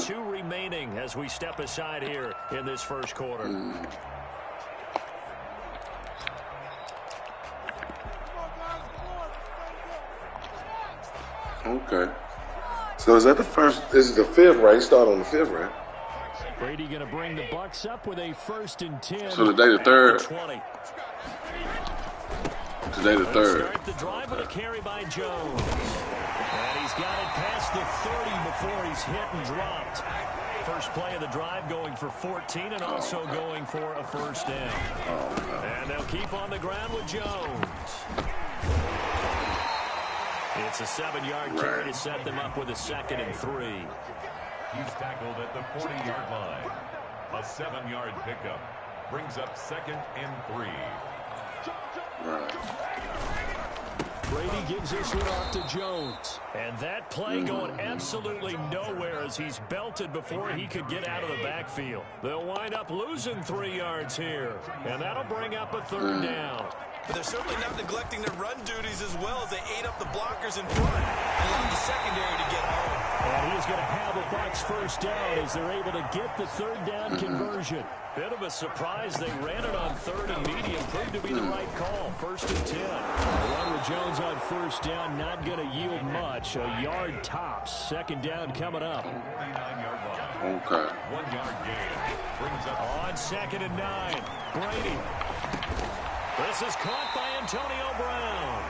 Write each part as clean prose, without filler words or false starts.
2 remaining as we step aside here in this first quarter. Okay. So is that the first? This is the 5th, right? He started on the 5th, right? Brady going to bring the Bucs up with a 1st and 10. So today the 3rd. 20. Today the 3rd. Start the drive with a carry by Jones. And he's got it past the 30 before he's hit and dropped. First play of the drive going for 14 and also going for a 1st down. And they'll keep on the ground with Jones. It's a 7-yard carry to set them up with a 2nd and 3. He's tackled at the 40-yard line. A 7-yard pickup brings up 2nd and 3. Brady gives this one off to Jones. And that play going absolutely nowhere as he's belted before he could get out of the backfield. They'll wind up losing 3 yards here. And that'll bring up a 3rd down. But they're certainly not neglecting their run duties as well as they ate up the blockers in front and allowed the secondary to get home. And he's going to have the Bucs 1st down as they're able to get the 3rd down conversion. Bit of a surprise. They ran it on 3rd and medium. Proved to be the right call. 1st and 10. The run with Jones on 1st down. Not going to yield much. A yard tops. 2nd down coming up. Okay. 1-yard gain brings up on 2nd and 9. Brady. This is caught by Antonio Brown.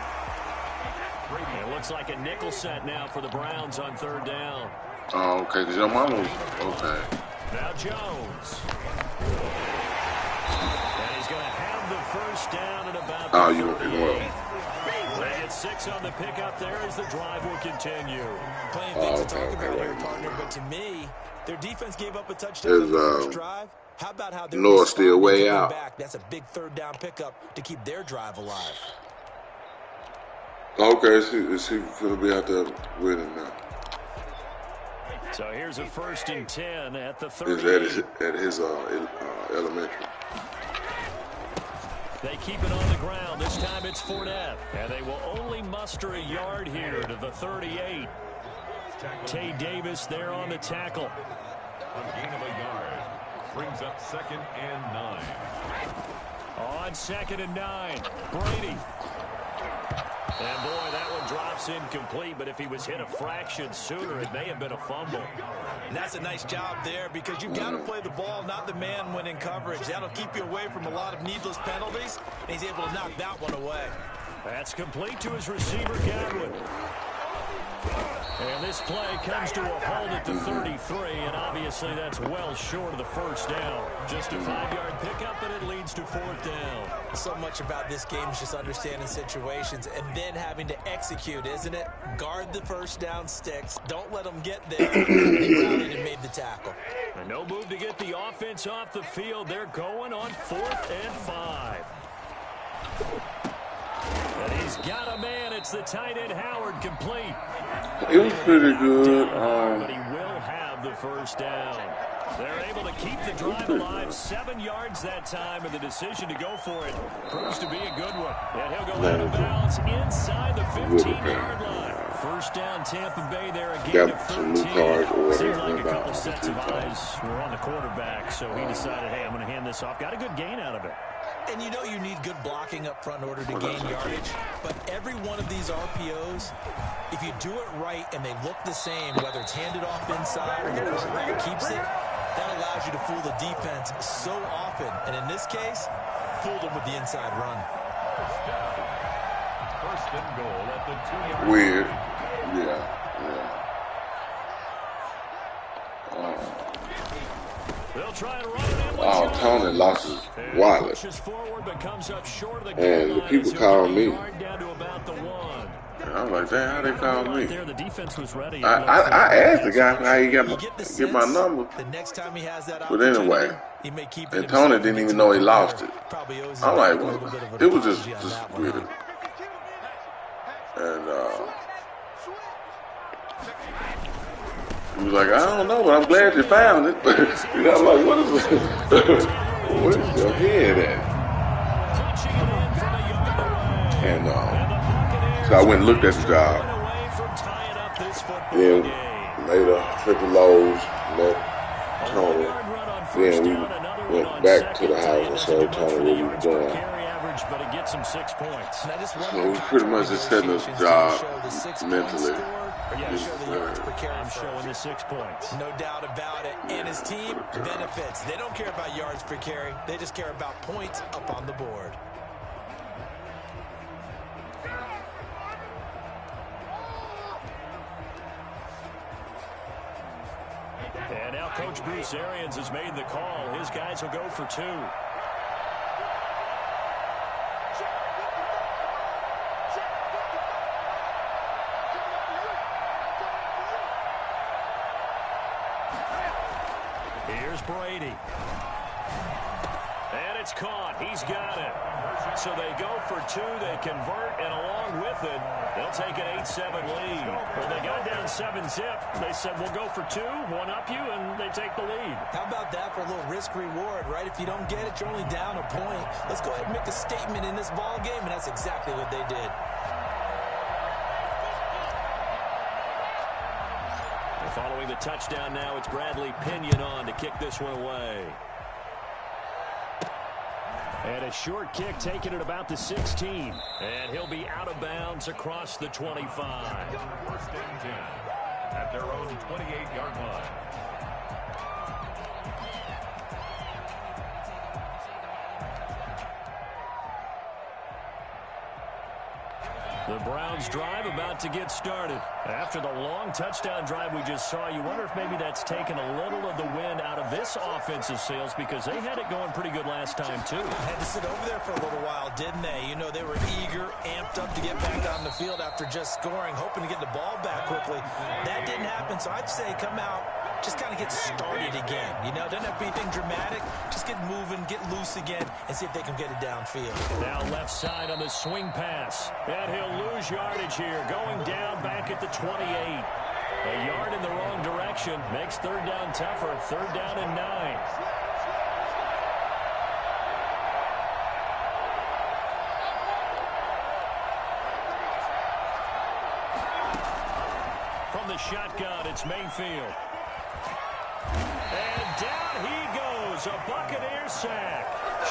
It looks like a nickel set now for the Browns on 3rd down. Oh, okay. Because your mama was okay. Now Jones. And he's going to have the 1st down at about the 38. They get 6 on the pickup there as the drive will continue. Plenty of things to talk about here, partner, but to me, their defense gave up a touchdown on the first drive. How about how they're North still way out. Back? That's a big 3rd down pickup to keep their drive alive. Okay, is he going to be out there with him now? So here's a 1st and 10 at the 30. Is at his elementary. They keep it on the ground. This time it's Fournette. And they will only muster a yard here to the 38. Tay Davis there on the tackle. A gain of a yard brings up 2nd and 9. On 2nd and 9, Brady. And boy, that one drops incomplete, but if he was hit a fraction sooner, it may have been a fumble. And that's a nice job there because you've got to play the ball, not the man when in coverage. That'll keep you away from a lot of needless penalties, and he's able to knock that one away. That's complete to his receiver, Godwin. And this play comes to a halt at the 33, and obviously that's well short of the 1st down. Just a 5-yard pickup, but it leads to 4th down. So much about this game is just understanding situations and then having to execute, isn't it? Guard the 1st down sticks. Don't let them get there. They rallied and made the tackle. And no move to get the offense off the field. They're going on 4th and 5. And he's got a man. It's the tight end Howard, complete. It was pretty good. But he will have the 1st down. They're able to keep the drive alive. 7 yards that time, and the decision to go for it proves to be a good one. And he'll go out of bounds inside the 15-yard line. 1st down, Tampa Bay there again to 13. Seems like a couple sets of eyes were on the quarterback, so he decided, hey, I'm going to hand this off. Got a good gain out of it. And you know you need good blocking up front in order to gain yardage. But every one of these RPOs, if you do it right and they look the same, whether it's handed off inside or the quarterback keeps it, that allows you to fool the defense so often. And in this case, fooled them with the inside run. 1st and goal at the 2-yard line. Weird. Yeah. They'll try and run it in. Oh, Tony lost his wallet. And the people called me. And I was like, damn, how they call me? The defense was ready. I asked the guy how he get my number. But anyway, and Tony didn't even know he lost it. I'm like, well, it was just weird. And he was like, I don't know, but I'm glad you found it. You know, I'm like, what is this? Where's your head at? And so I went and looked at the job. Then later, took the Lowe's, let Tony. Then we went back to the house and showed Tony what we was doing. But it gets him 6 points. So we pretty much just setting us a job mentally. I'm showing the 6 points. No doubt about it. And his team benefits. They don't care about yards per carry. They just care about points up on the board. And now Coach Bruce Arians has made the call. His guys will go for 2. Here's Brady. And it's caught. He's got it. So they go for 2. They convert, and along with it, they'll take an 8-7 lead. Well, they got down 7-zip. They said, we'll go for 2, one up you, and they take the lead. How about that for a little risk-reward, right? If you don't get it, you're only down a point. Let's go ahead and make a statement in this ball game, and that's exactly what they did. Following the touchdown now, it's Bradley Pinion on to kick this one away. And a short kick taken at about the 16. And he'll be out of bounds across the 25. First and 10 at their own 28-yard line. The Browns drive about to get started. After the long touchdown drive we just saw, you wonder if maybe that's taken a little of the wind out of this offensive sails, because they had it going pretty good last time too. Had to sit over there for a little while, didn't they? You know, they were eager, amped up to get back on the field after just scoring, hoping to get the ball back quickly. That didn't happen, so I'd say come out, just kind of get started again. You know, doesn't have to be anything dramatic. Just get moving, get loose again, and see if they can get it downfield. Now left side on the swing pass. And he'll lose yardage here, going down back at the 28. A yard in the wrong direction makes third down tougher. Third down and 9. From the shotgun, it's Mayfield. And down he goes, a Buccaneer sack.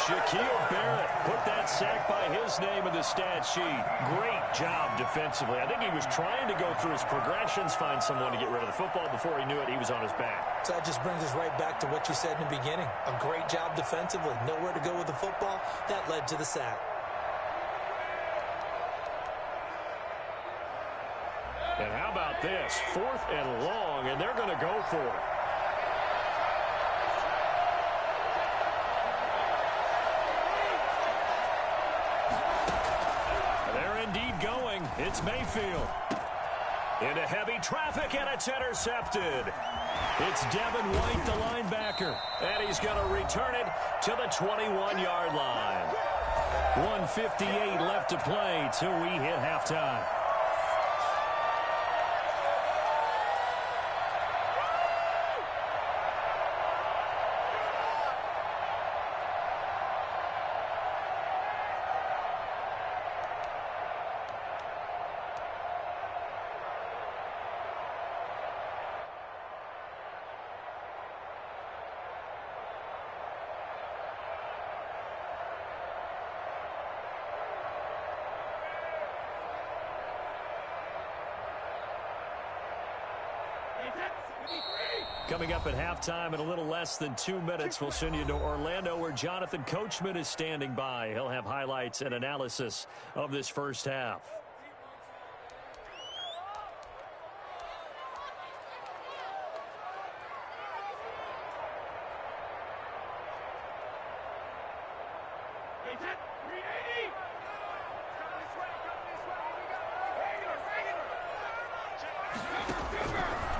Shaquille Barrett put that sack by his name in the stat sheet. Great job defensively. I think he was trying to go through his progressions, find someone to get rid of the football. Before he knew it, he was on his back. So that just brings us right back to what you said in the beginning. A great job defensively. Nowhere to go with the football. That led to the sack. And how about this? 4th and long, and they're going to go for it. It's Mayfield. Into heavy traffic, and it's intercepted. It's Devin White, the linebacker. And he's going to return it to the 21-yard line. 1:58 left to play till we hit halftime. Coming up at halftime in a little less than 2 minutes, we'll send you to Orlando where Jonathan Coachman is standing by. He'll have highlights and analysis of this first half.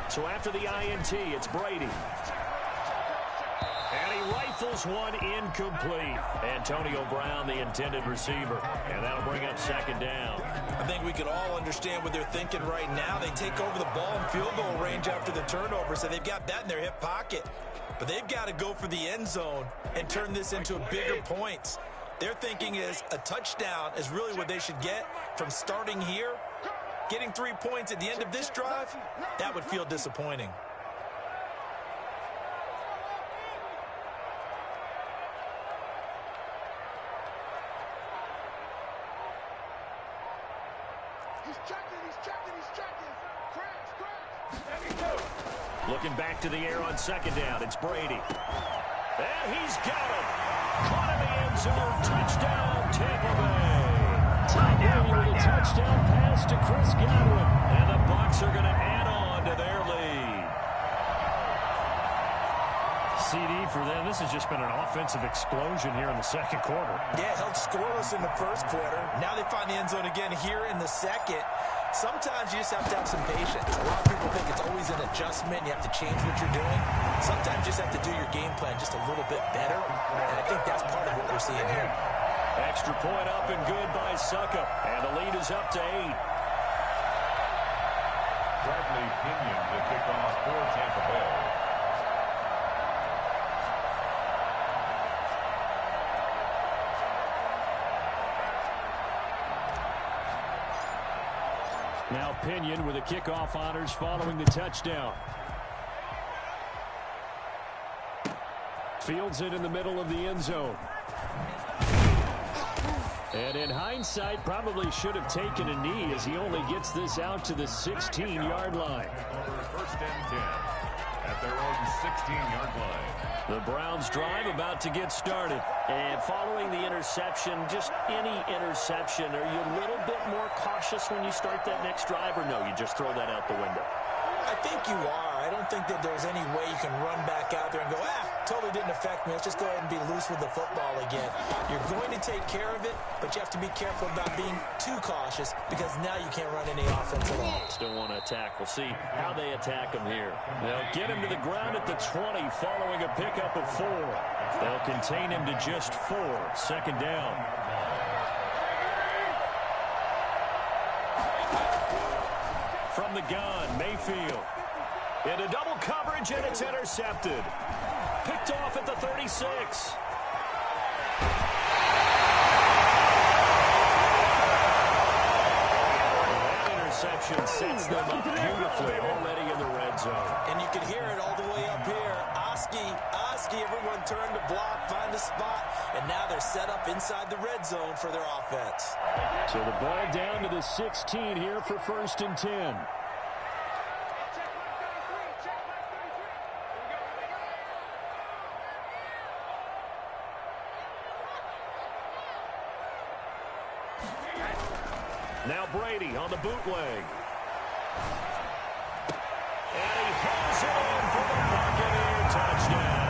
So after the INT, it's Brady. And he rifles one incomplete. Antonio Brown, the intended receiver. And that'll bring up second down. I think we can all understand what they're thinking right now. They take over the ball in field goal range after the turnover, so they've got that in their hip pocket. But they've got to go for the end zone and turn this into a bigger points. Their thinking is a touchdown is really what they should get from starting here. Getting 3 points at the end of this drive, that would feel disappointing. Looking back to the air on second down. It's Brady. And he's got him. Caught in the end zone. Touchdown, Tampa Bay. Touchdown with a touchdown pass to Chris Godwin. And the Bucs are going to add on to their lead. CD for them. This has just been an offensive explosion here in the second quarter. Yeah, held scoreless in the first quarter. Now they find the end zone again here in the second. Sometimes you just have to have some patience. A lot of people think it's always an adjustment. You have to change what you're doing. Sometimes you just have to do your game plan just a little bit better. And I think that's part of what we're seeing here. Extra point up and good by Suckup. And the lead is up to 8. Bradley Pinion to kick off for Tampa Bay. Now Pinion with the kickoff honors following the touchdown. Fields it in the middle of the end zone. And in hindsight, probably should have taken a knee as he only gets this out to the 16-yard line. Over first and 10 at their own 16-yard line. The Browns drive about to get started. And following the interception, just any interception, are you a little bit more cautious when you start that next drive, or no, you just throw that out the window? I think you are. I don't think that there's any way you can run back out there and go, totally didn't affect me. Let's just go ahead and be loose with the football again. You're going to take care of it, but you have to be careful about being too cautious because now you can't run any offense at all. Still want to attack. We'll see how they attack him here. They'll get him to the ground at the 20 following a pickup of 4. They'll contain him to just 4. Second down. From the gun, Mayfield. Into double coverage, and it's intercepted. Picked off at the 36. That interception sets them up beautifully already in the red zone. And you can hear it all the way up here. Oski, everyone turned to block, find a spot, and now they're set up inside the red zone for their offense. So the ball down to the 16 here for first and 10. Now Brady on the bootleg. And he hauls it in for the Buccaneer touchdown.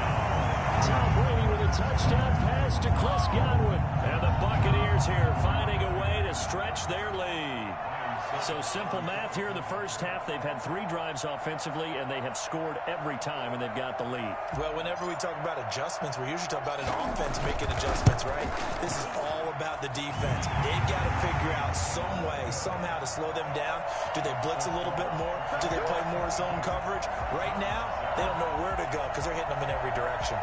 Tom Brady with a touchdown pass to Chris Godwin. And the Buccaneers here finding a way to stretch their lead. So simple math here in the first half. They've had 3 drives offensively, and they have scored every time, and they've got the lead. Well, whenever we talk about adjustments, we usually talk about an offense making adjustments, right? This is all about the defense. They've got to figure out some way, somehow to slow them down. Do they blitz a little bit more? Do they play more zone coverage? Right now, they don't know where to go because they're hitting them in every direction.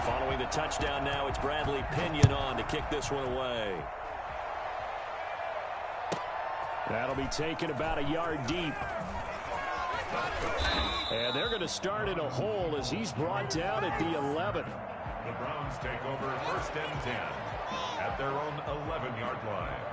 Following the touchdown now, it's Bradley Pinion on to kick this one away. That'll be taken about a yard deep. And they're going to start in a hole as he's brought down at the 11. The Browns take over first and 10 at their own 11-yard line.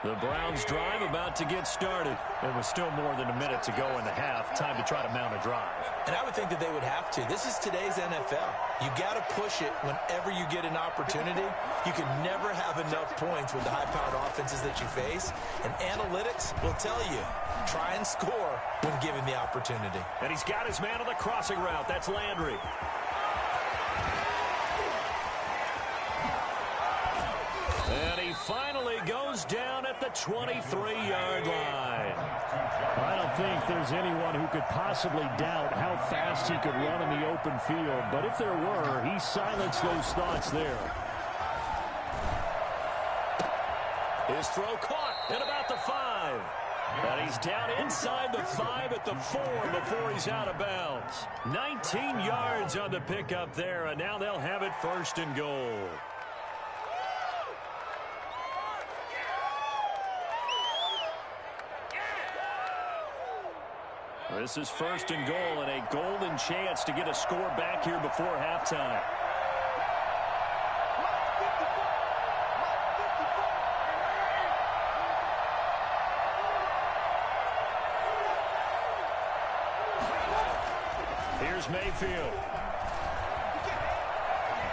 The Browns drive about to get started. There was still more than a minute to go in the half. Time to try to mount a drive. And I would think that they would have to. This is today's NFL. You got to push it whenever you get an opportunity. You can never have enough points with the high-powered offenses that you face. And analytics will tell you, try and score when given the opportunity. And he's got his man on the crossing route. That's Landry. And he finally goes down at the 23-yard line. I don't think there's anyone who could possibly doubt how fast he could run in the open field. But if there were, he silenced those thoughts there. His throw caught at about the 5. And he's down inside the 5 at the 4 before he's out of bounds. 19 yards on the pickup there, and now they'll have it 1st and goal. This is 1st and goal and a golden chance to get a score back here before halftime. Here's Mayfield.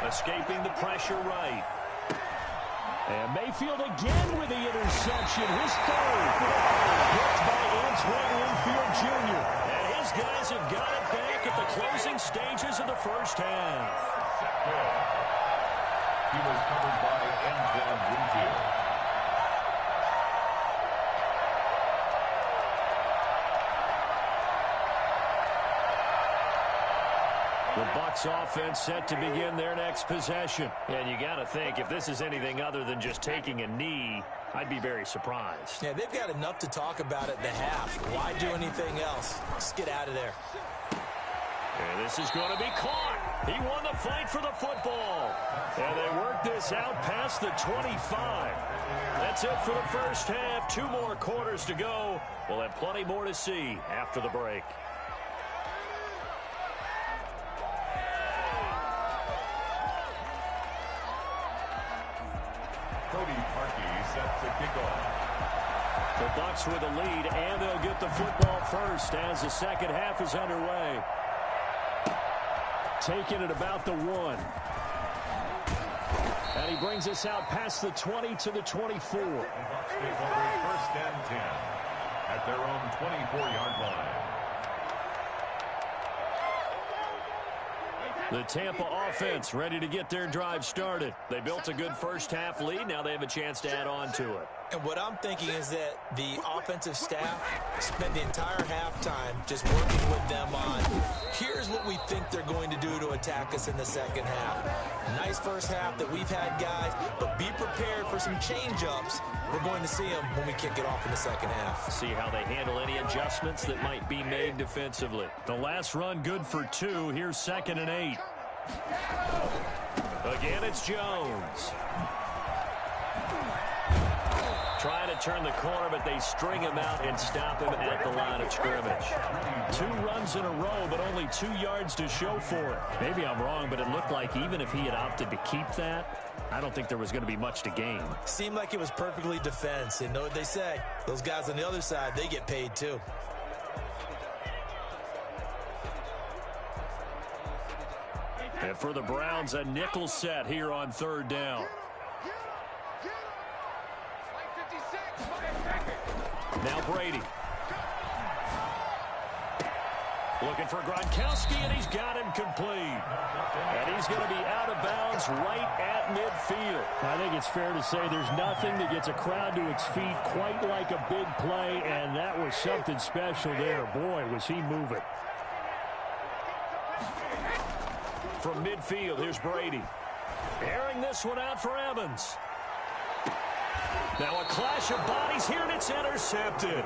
Escaping the pressure right. And Mayfield again with the interception. His 3rd. Hit by Antoine Winfield Jr. And his guys have got it back at the closing stages of the 1st half. He was covered by Antoine Winfield. The Bucs offense set to begin their next possession. And you got to think, if this is anything other than just taking a knee, I'd be very surprised. Yeah, they've got enough to talk about at the half. Why do anything else? Just get out of there. And this is going to be caught. He won the fight for the football. And they work this out past the 25. That's it for the 1st half. 2 more quarters to go. We'll have plenty more to see after the break. The Bucs with a lead, and they'll get the football first as the 2nd half is underway. Taking it about the 1. And he brings us out past the 20 to the 24. 1st and 10 at their own 24-yard line. The Tampa offense ready to get their drive started. They built a good 1st half lead. Now they have a chance to add on to it. And what I'm thinking is that the offensive staff spent the entire halftime just working with them on, here's what we think they're going to do to attack us in the 2nd half. Nice 1st half that we've had, guys, but be prepared for some change-ups. We're going to see them when we kick it off in the 2nd half. See how they handle any adjustments that might be made defensively. The last run good for 2. Here's 2nd and 8. Again, it's Jones. Trying to turn the corner, but they string him out and stop him at the line of scrimmage. 2 runs in a row, but only 2 yards to show for it. Maybe I'm wrong, but it looked like even if he had opted to keep that, I don't think there was going to be much to gain. Seemed like it was perfectly defense. And know what they say? Those guys on the other side, they get paid too. And for the Browns, a nickel set here on 3rd down. Now Brady. Looking for Gronkowski, and he's got him complete. And he's going to be out of bounds right at midfield. I think it's fair to say there's nothing that gets a crowd to its feet quite like a big play, and that was something special there. Boy, was he moving. From midfield, here's Brady. Airing this one out for Evans. Now a clash of bodies here, and it's intercepted.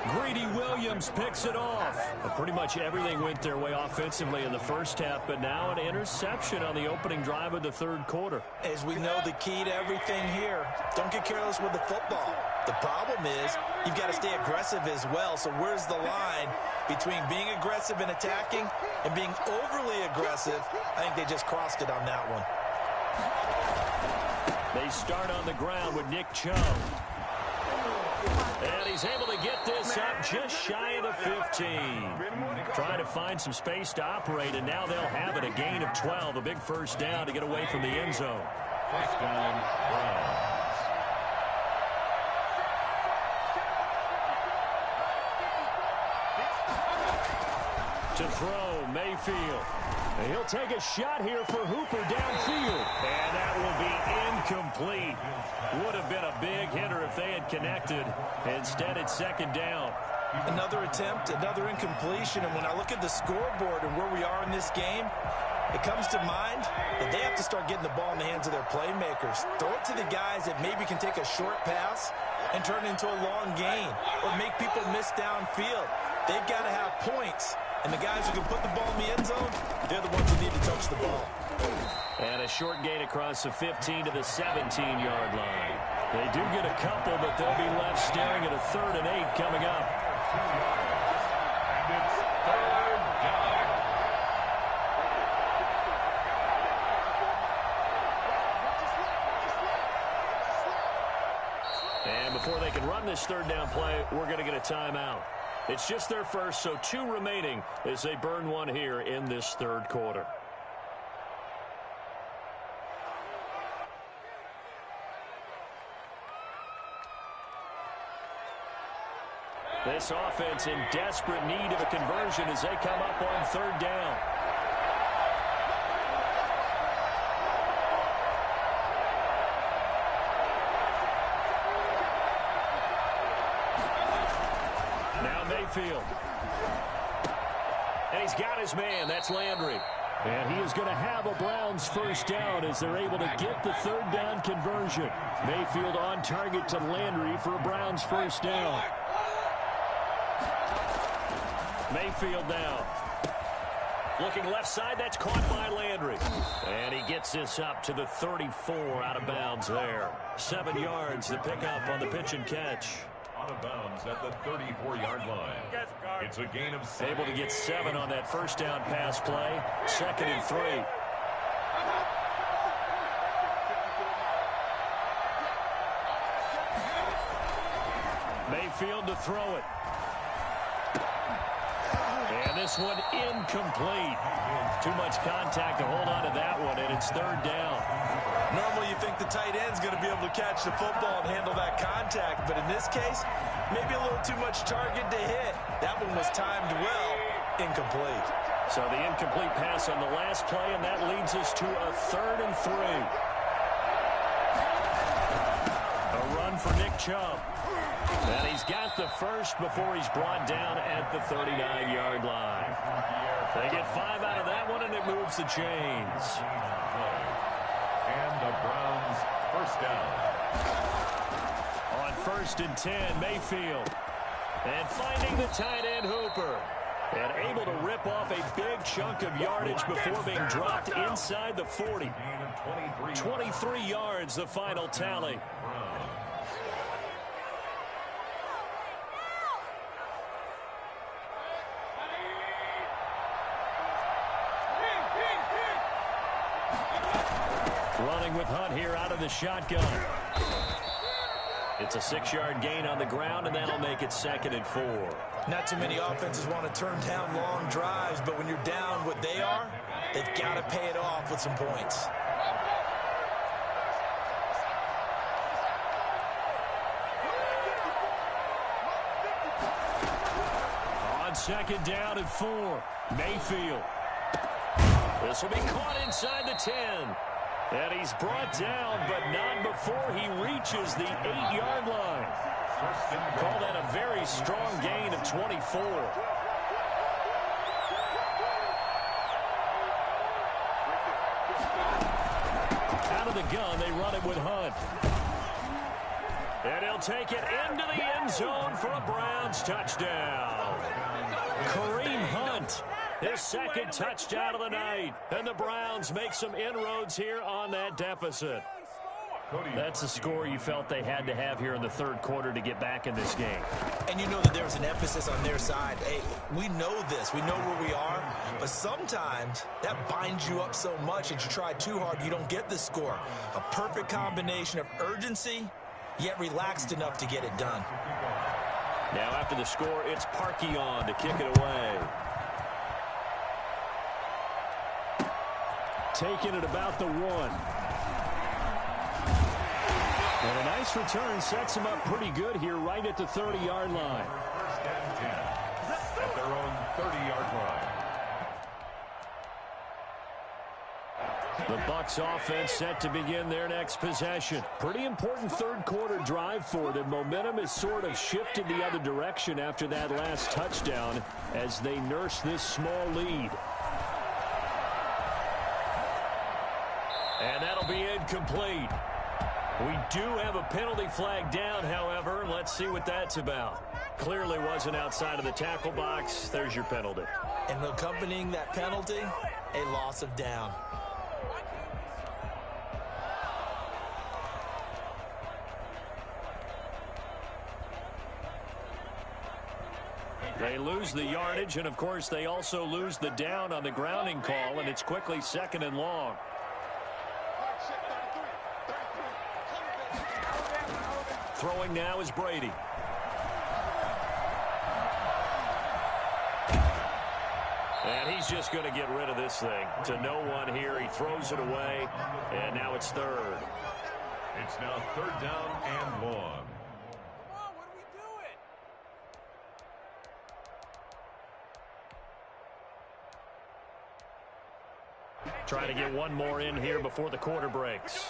Greedy Williams picks it off. Well, pretty much everything went their way offensively in the 1st half, but now an interception on the opening drive of the 3rd quarter. As we know, the key to everything here, don't get careless with the football. The problem is you've got to stay aggressive as well. So where's the line between being aggressive and attacking and being overly aggressive? I think they just crossed it on that one. They start on the ground with Nick Chubb. And he's able to get this up just shy of the 15. Trying to find some space to operate, and now they'll have it. A gain of 12, a big 1st down to get away from the end zone. 1st down, Browns. To throw, Mayfield. And he'll take a shot here for Hooper downfield. And that will be incomplete. Would have been a big hitter if they had connected. Instead, it's 2nd down. Another attempt, another incompletion. And when I look at the scoreboard and where we are in this game, It comes to mind that they have to start getting the ball in the hands of their playmakers. Throw it to the guys that maybe can take a short pass and turn it into a long gain or make people miss downfield. They've got to have points. And the guys who can put the ball in the end zone, they're the ones who need to touch the ball. And a short gain across the 15 to the 17-yard line. They do get a couple, but they'll be left staring at a 3rd and 8 coming up. And it's 3rd down. And before they can run this 3rd down play, we're going to get a timeout. It's just their first, so 2 remaining as they burn one here in this 3rd quarter. This offense in desperate need of a conversion as they come up on 3rd down. Now Mayfield. And he's got his man. That's Landry. And he is going to have a Browns first down as they're able to get the 3rd down conversion. Mayfield on target to Landry for a Browns first down. Mayfield now. Looking left side, that's caught by Landry. And he gets this up to the 34 out of bounds there. 7 yards, the pickup on the pitch and catch. Out of bounds at the 34-yard line. It's a gain of 7. Able to get 7 on that first down pass play. 2nd and 3. Mayfield to throw it. And this one incomplete. Too much contact to hold on to that one, and it's 3rd down. Normally you think the tight end's going to be able to catch the football and handle that contact, but in this case, maybe a little too much target to hit. That one was timed well, incomplete. So the incomplete pass on the last play, and that leads us to a 3rd and 3. A run for Nick Chubb. And he's got the first before he's brought down at the 39-yard line. They get 5 out of that one, and it moves the chains. And the Browns first down. On 1st and 10, Mayfield. And finding the tight end Hooper. And able to rip off a big chunk of yardage before being dropped inside the 40. 23 yards, the final tally. Running with Hunt here out of the shotgun. It's a 6-yard gain on the ground, and that'll make it 2nd and 4. Not too many offenses want to turn down long drives, but when you're down what they are, they've got to pay it off with some points. On 2nd down and 4, Mayfield. This will be caught inside the 10. And he's brought down, but not before he reaches the 8-yard line. Call that a very strong gain of 24. Out of the gun, they run it with Hunt. And he'll take it into the end zone for a Browns touchdown. Kareem Hunt. His 2nd touchdown of the night. And the Browns make some inroads here on that deficit. That's a score you felt they had to have here in the 3rd quarter to get back in this game. And you know that there was an emphasis on their side. Hey, we know this. We know where we are. But sometimes that binds you up so much that you try too hard, you don't get the score. A perfect combination of urgency, yet relaxed enough to get it done. Now after the score, it's Parkey on to kick it away. Taking it about the 1. And a nice return sets them up pretty good here right at the 30-yard line. 1st and 10 at their own 30-yard line. The Bucs offense set to begin their next possession. Pretty important 3rd quarter drive for them. Momentum has sort of shifted the other direction after that last touchdown as they nurse this small lead. And that'll be incomplete. We do have a penalty flag down, however. Let's see what that's about. Clearly wasn't outside of the tackle box. There's your penalty. And accompanying that penalty, a loss of down. They lose the yardage, and, of course, they also lose the down on the grounding call, and it's quickly 2nd and long. Throwing now is Brady. And he's just going to get rid of this thing. To no one here. He throws it away, and now it's 3rd. It's now 3rd down and long. Trying to get one more in here before the quarter breaks.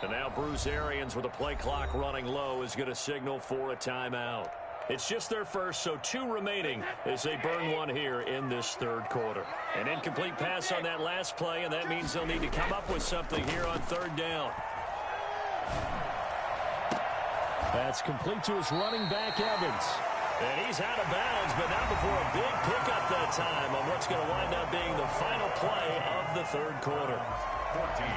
And now Bruce Arians, with the play clock running low, is going to signal for a timeout. It's just their first, so 2 remaining as they burn one here in this 3rd quarter. An incomplete pass on that last play, and that means they'll need to come up with something here on 3rd down. That's complete to his running back, Evans. And he's out of bounds, but not before a big pickup that time on what's going to wind up being the final play of the 3rd quarter. 14.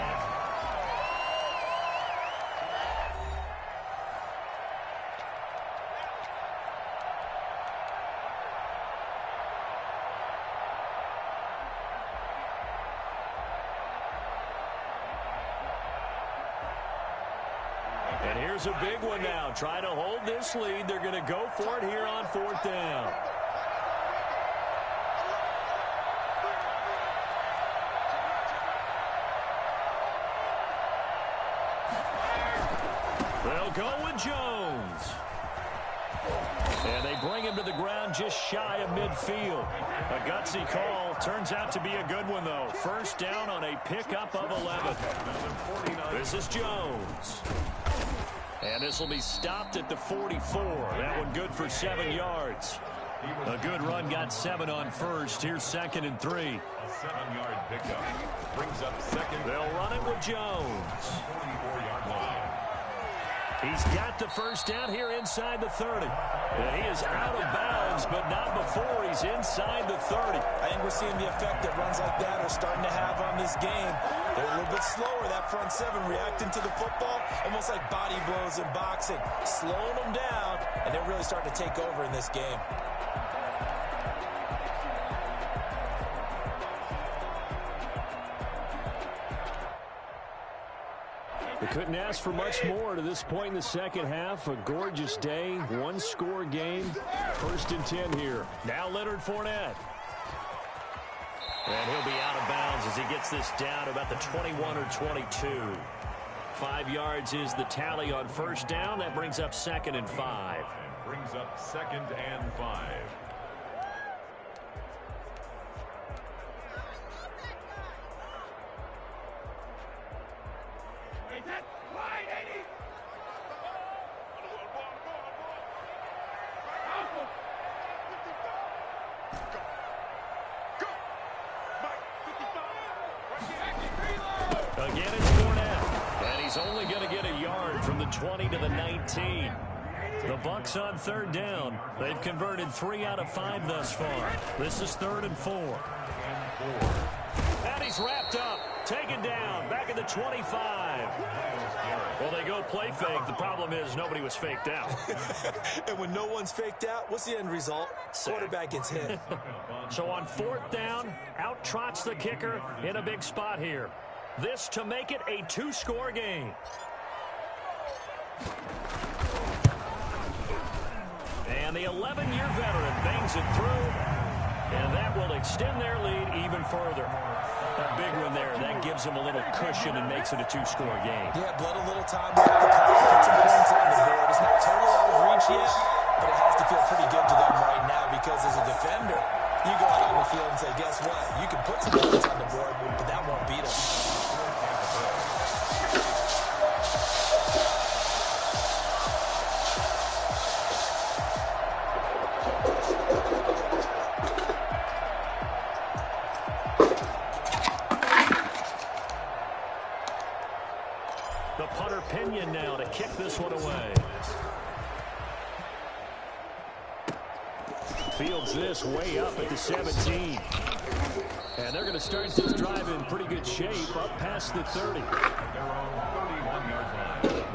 And here's a big one now. Trying to hold this lead. They're going to go for it here on 4th down. They'll go with Jones. And they bring him to the ground just shy of midfield. A gutsy call. Turns out to be a good one, though. 1st down on a pickup of 11. This is Jones. And this will be stopped at the 44. That one good for 7 yards. A good run, got 7 on 1st. Here's 2nd and 3. A 7-yard pickup brings up 2nd. They'll run it with Jones. 44-yard line. He's got the 1st down here inside the 30. And he is out of bounds, but not before he's inside the 30. I think we're seeing the effect that runs like that are starting to have on this game. They're a little bit slower, that front 7, reacting to the football, almost like body blows in boxing, slowing them down, and they're really starting to take over in this game. They couldn't ask for much more to this point in the 2nd half. A gorgeous day, 1-score game. 1st and 10 here. Now Leonard Fournette. And he'll be out of bounds as he gets this down to about the 21 or 22. 5 yards is the tally on 1st down. That brings up 2nd and 5. Brings up 2nd and 5. Again, it's Fournette. And he's only going to get a yard from the 20 to the 19. The Bucs on 3rd down. They've converted 3 out of 5 thus far. This is 3rd and 4. And he's wrapped up. Taken down. Back at the 25. Well, they go play fake. The problem is nobody was faked out. And when no one's faked out, what's the end result? Quarterback gets hit. So on 4th down, out trots the kicker in a big spot here. This to make it a 2-score game. And the 11-year veteran bangs it through, and that will extend their lead even further. A big one there. That gives them a little cushion and makes it a 2-score game. Yeah, blood a little time. The clock puts some points on the board. It's not totally out of reach yet, but it has to feel pretty good to them right now because as a defender, you go out on the field and say, guess what? You can put some points on the board, but that won't beat us. The punter Pinion now to kick this one away. Fields this way up at the 17. And they're going to start this drive in pretty good shape up past the 30. Their own 31-yard line.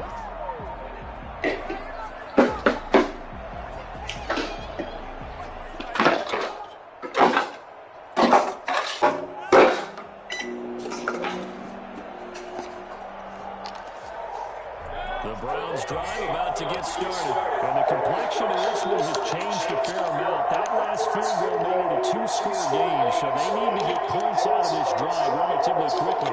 The Browns drive about to get started. And the complexion of this one has changed a fair amount. That last field goal made it a two-score game, so they need to get points out of this drive relatively quickly.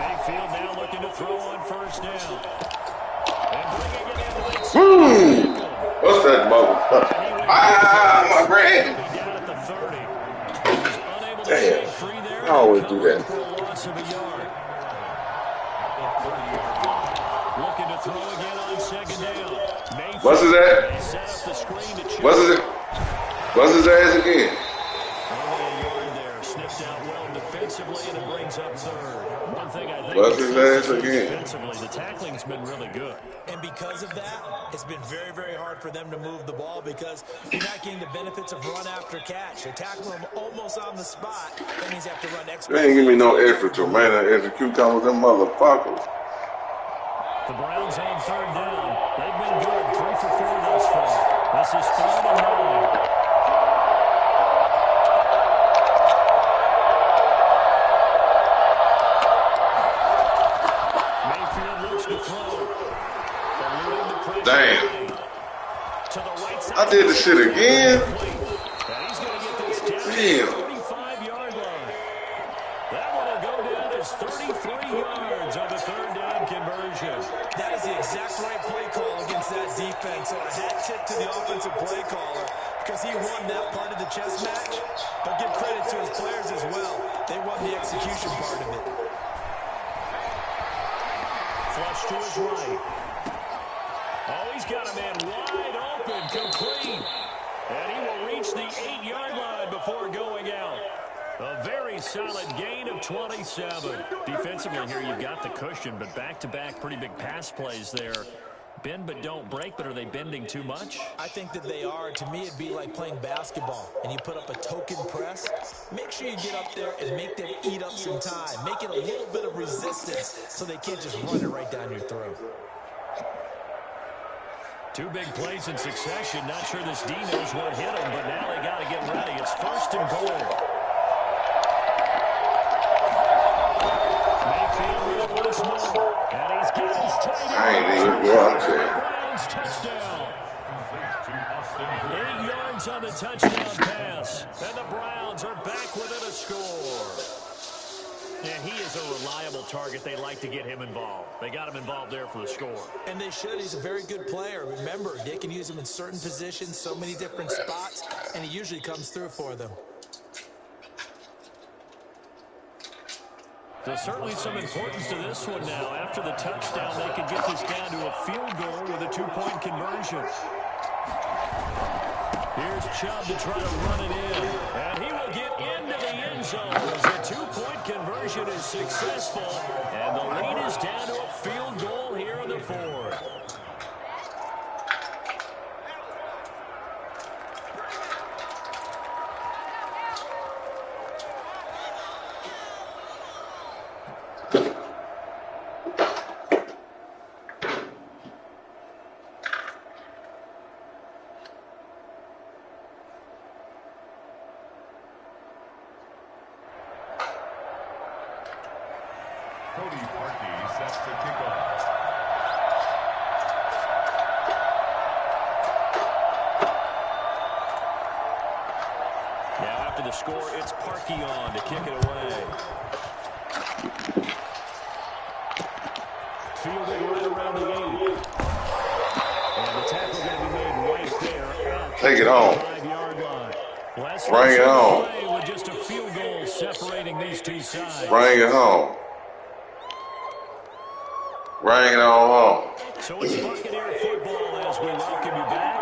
Mayfield now looking to throw on first down. And bringing it in like What's that motherfucker? Ah, my brain. Down at the 30. He's unable to Damn. shake free there. I always do that. For a loss of a yard. Looking to throw again on second down. Mayfield. What's his ass? They set up the screen to check. What's his ass again? Only a yard there. Sniffed out well defensively, and it brings up third. One thing I think What's his ass again? defensively, the tackling's been really good. And because of that, it's been very, very hard for them to move the ball because you're not getting the benefits of run after catch. They're tackling them almost on the spot. That means you have to run extra. They ain't give me no extra tomato, extra cucumber, them motherfuckers. The Browns on third down. They've been good. 3 for 4 thus far. This is 3rd and 9. Mayfield looks to throw. Damn. I did the shit again. And he's going to get this down to the Damn. 35-yard line. That one will go down as 33 yards on the third down conversion. That is the exact right play call against that defense. So a hat tip to the offensive play caller because he won that part of the chess match. But give credit to his players as well. They won the execution part of it. Flush to his right. Oh, he's got a man wide open, complete. And he will reach the 8-yard line before going out. A very solid gain of 27. Defensively here, you've got the cushion, but back-to-back pretty big pass plays there. Bend but don't break, but are they bending too much? I think that they are. To me, it'd be like playing basketball, and you put up a token press. Make sure you get up there and make them eat up some time. Make it a little bit of resistance so they can't just run it right down your throat. 2 big plays in succession. Not sure this D knows what hit him, but now they got to get ready. It's 1st and goal. Mayfield once more. And he's got his tight end. I ain't even go out there. Browns touchdown. 8 yards on the touchdown pass. And the Browns are back within a score. And he is a reliable target. They like to get him involved. They got him involved there for the score. And they should. He's a very good player. Remember, they can use him in certain positions, so many different spots, and he usually comes through for them. There's certainly some importance to this one now. After the touchdown, they could get this down to a field goal with a 2-point conversion. Here's Chubb to try to run it in. And he will get into the end zone as the 2-point conversion is successful. And the lead is down to a field goal here in the 4th. Sets to kick off. Now after the score, it's Parkey on to kick it away. fielded right around the 8. And the tackle going to be made right there. Take it home. 5-yard line. Bring it home. With just a field goal separating these two sides. Bring it home. Bring it on home. So it's Buccaneer football as we welcome you back.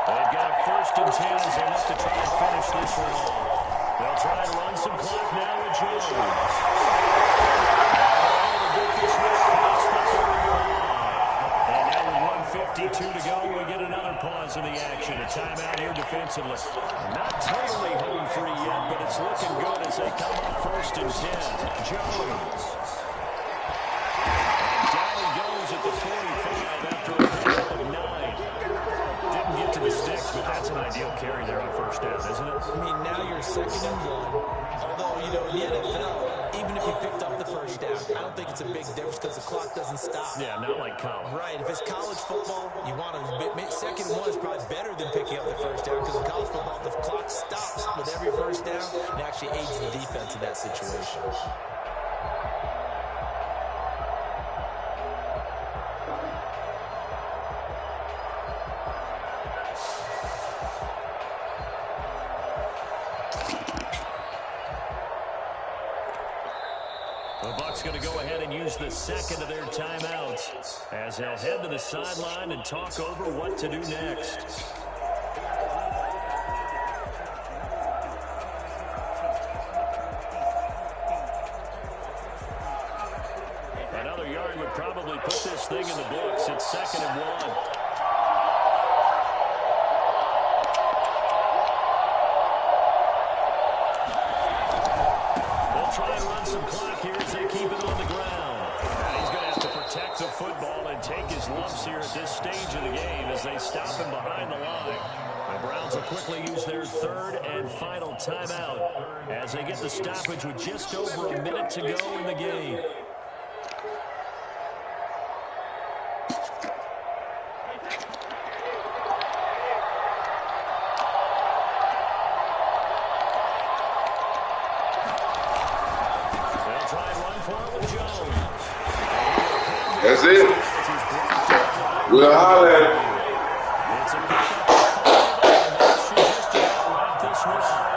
They've got 1st and 10 as they look to try and finish this one off. They'll try and run some clock now with Jones. And now with 1:52 to go, we get another pause in the action. A timeout here defensively. Not totally home free yet, but it's looking good as they come up 1st and 10. Jones. At the 45 after a pickup of 9. Didn't get to the sticks, but that's an ideal carry there on 1st down, isn't it? I mean, now you're 2nd and 1. Although, you know, in the NFL, even if you picked up the 1st down, I don't think it's a big difference because the clock doesn't stop. Yeah, not like college. Right. If it's college football, you want to 2nd and 1 is probably better than picking up the 1st down because in college football, the clock stops with every 1st down and actually aids the defense in that situation. Going to go ahead and use the 2nd of their timeouts as they'll head to the sideline and talk over what to do next. Another yard would probably put this thing in the books. It's 2nd and 1. Try and run some clock here as they keep it on the ground. And he's going to have to protect the football and take his lumps here at this stage of the game as they stop him behind the line. The Browns will quickly use their 3rd and final timeout as they get the stoppage with just over a minute to go in the game. That's it. We'll holler at it.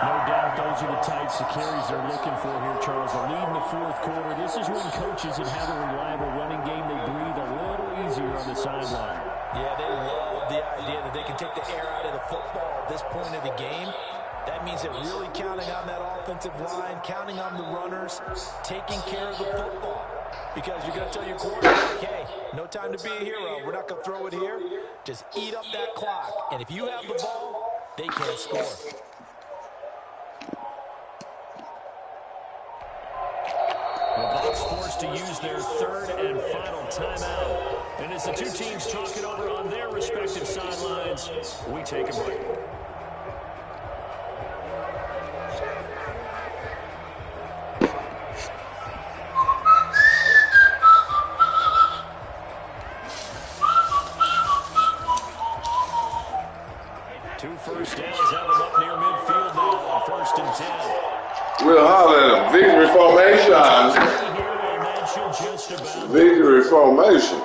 No doubt those are the types of carries they're looking for here, Charles. A lead in the 4th quarter. This is when coaches that have a reliable running game, they breathe a little easier on the sideline. Yeah, they love the idea that they can take the air out of the football at this point of the game. That means they're really counting on that offensive line, counting on the runners, taking care of the football. Because you're going to tell your quarterback, hey, no time to be a hero. We're not going to throw it here. Just eat up that clock. And if you have the ball, they can't score. The Bucs forced to use their 3rd and final timeout. And as the two teams talk it over on their respective sidelines, we take a break. Two first downs have them up near midfield now on 1st and 10. We'll holler at them. Victory formation. Victory formation.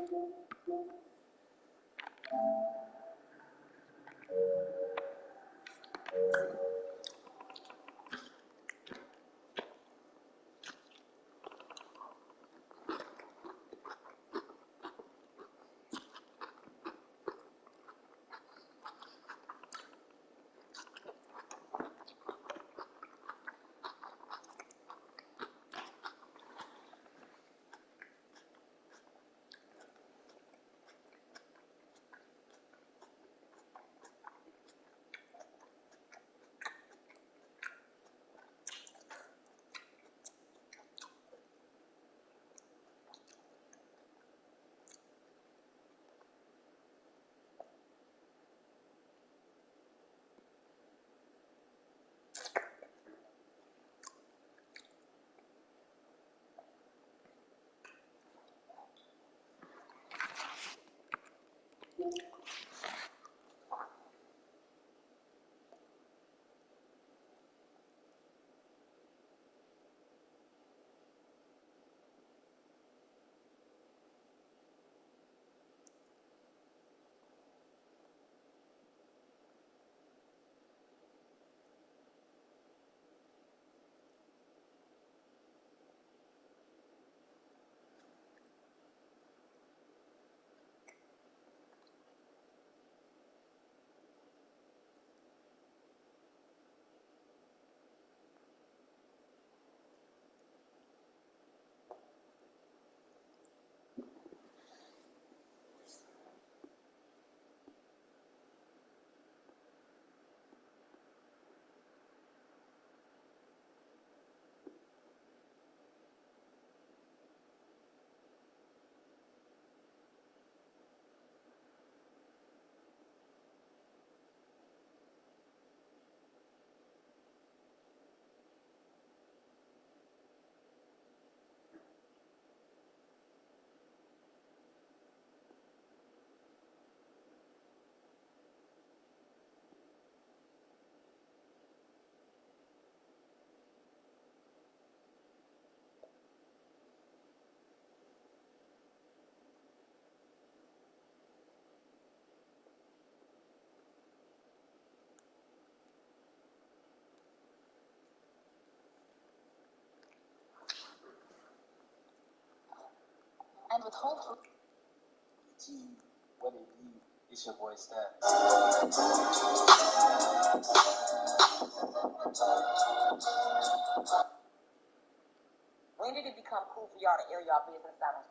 And with hopeful team, whether it be, it's your boy Steph. When did it become cool for y'all to air y'all business out on?